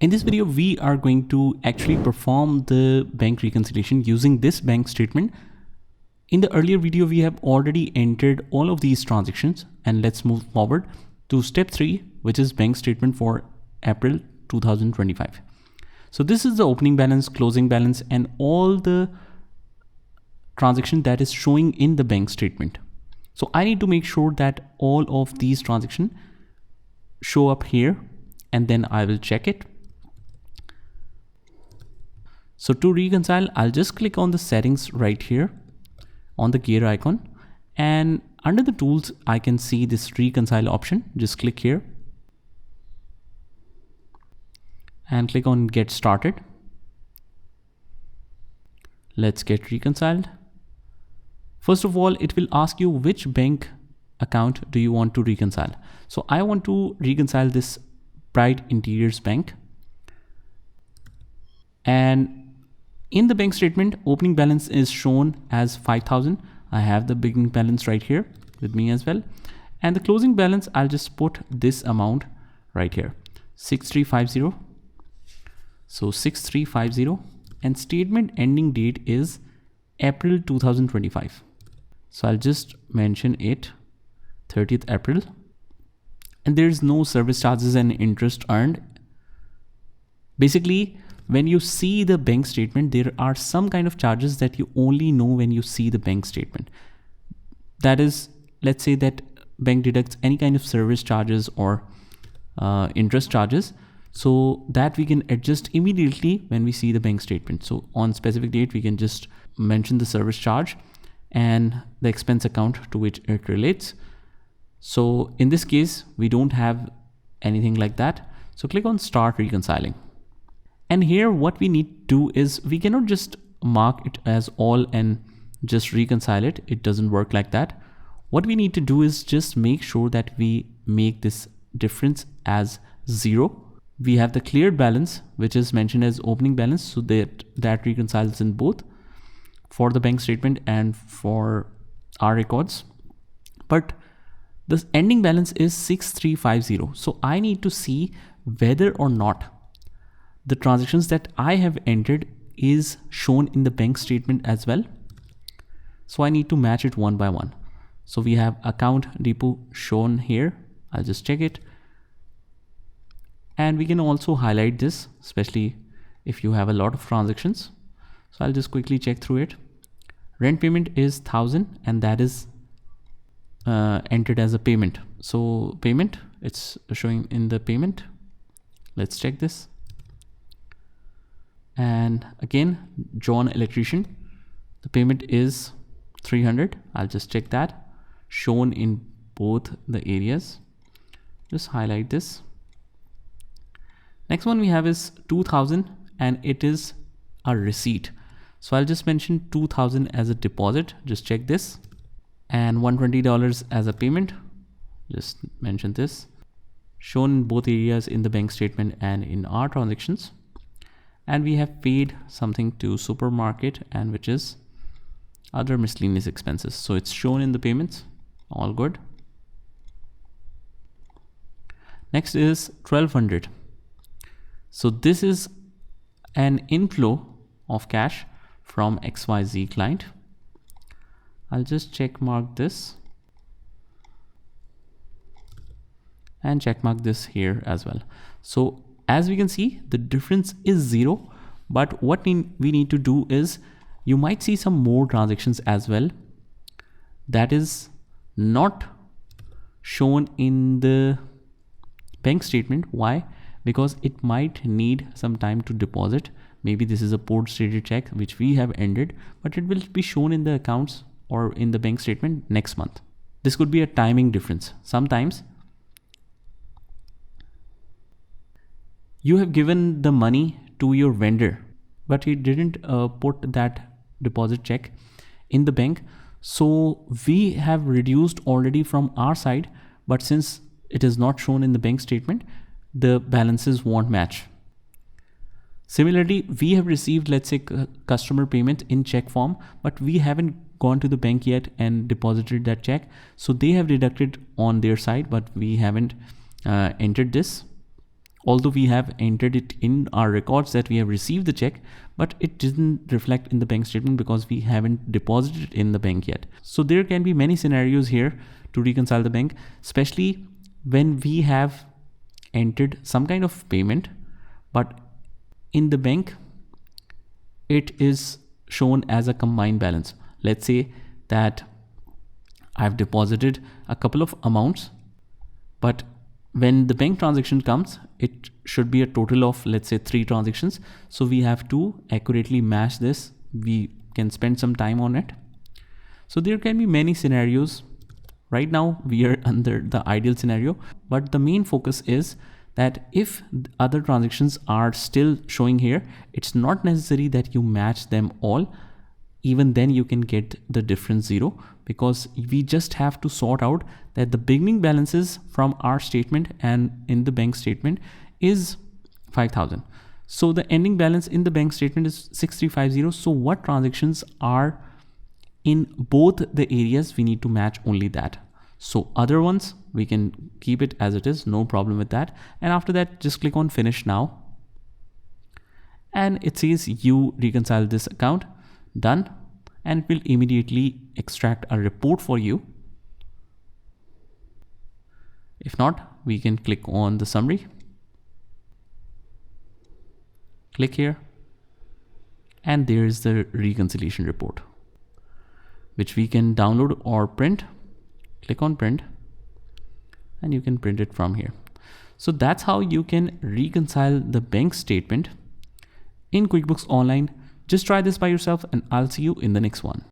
In this video, we are going to actually perform the bank reconciliation using this bank statement. In the earlier video, we have already entered all of these transactions, and let's move forward to step 3, which is bank statement for April 2025. So this is the opening balance, closing balance, and all the transaction that is showing in the bank statement. So I need to make sure that all of these transactions show up here, and then I will check it. So to reconcile, I'll just click on the settings right here on the gear icon, and under the tools, I can see this reconcile option. Just click here and click on get started. Let's get reconciled. First of all, it will ask you which bank account do you want to reconcile. So I want to reconcile this Bright Interiors Bank. And in the bank statement, opening balance is shown as 5,000. I have the beginning balance right here with me as well. And the closing balance, I'll just put this amount right here, 6350. So 6350, and statement ending date is April 2025. So I'll just mention it 30th April. And there's no service charges and interest earned. Basically, when you see the bank statement, there are some kind of charges that you only know when you see the bank statement. That is, let's say that bank deducts any kind of service charges or interest charges, so that we can adjust immediately when we see the bank statement. So on specific date, we can just mention the service charge and the expense account to which it relates. So in this case, we don't have anything like that. So click on start reconciling. And here what we need to do is, we cannot just mark it as all and just reconcile it. It doesn't work like that. What we need to do is just make sure that we make this difference as 0. We have the cleared balance, which is mentioned as opening balance, so that reconciles in both for the bank statement and for our records. But the ending balance is 6350. So I need to see whether or not the transactions that I have entered is shown in the bank statement as well. So I need to match it one by one. So we have account depot shown here. I'll just check it. And we can also highlight this, especially if you have a lot of transactions. So I'll just quickly check through it. Rent payment is 1,000, and that is entered as a payment. So payment, it's showing in the payment. Let's check this. And again, John electrician, the payment is 300. I'll just check that, shown in both the areas. Just highlight this. Next one we have is 2,000, and it is a receipt. So I'll just mention 2,000 as a deposit. Just check this. And $120 as a payment. Just mention this. Shown in both areas in the bank statement and in our transactions. And we have paid something to supermarket, and which is other miscellaneous expenses. So it's shown in the payments. All good. Next is 1,200. So this is an inflow of cash from XYZ client. I'll just check mark this and check mark this here as well. So as we can see, the difference is 0, but what we need to do is, you might see some more transactions as well that is not shown in the bank statement. Why? Because it might need some time to deposit. Maybe this is a port-stated check which we have ended, but it will be shown in the accounts or in the bank statement next month. This could be a timing difference. Sometimes you have given the money to your vendor, but he didn't put that deposit check in the bank. So we have reduced already from our side, but since it is not shown in the bank statement, the balances won't match. Similarly, we have received, let's say, customer payment in check form, but we haven't gone to the bank yet and deposited that check. So they have deducted on their side, but we haven't entered this although we have entered it in our records that we have received the check, but it didn't reflect in the bank statement because we haven't deposited it in the bank yet. So there can be many scenarios here to reconcile the bank, especially when we have entered some kind of payment, but in the bank it is shown as a combined balance. Let's say that I've deposited a couple of amounts, but when the bank transaction comes, it should be a total of, let's say, 3 transactions. So we have to accurately match this. We can spend some time on it. So there can be many scenarios. Right now we are under the ideal scenario, but the main focus is that if other transactions are still showing here, it's not necessary that you match them all. Even then you can get the difference 0, because we just have to sort out that the beginning balances from our statement and in the bank statement is 5,000. So the ending balance in the bank statement is 6350. So what transactions are in both the areas, we need to match only that. So other ones, we can keep it as it is, no problem with that. And after that, just click on finish now. And it says you reconcile this account, done. And it will immediately extract a report for you. If not, we can click on the summary. Click here. And there is the reconciliation report, which we can download or print. Click on print and you can print it from here. So that's how you can reconcile the bank statement in QuickBooks Online. Just try this by yourself and I'll see you in the next one.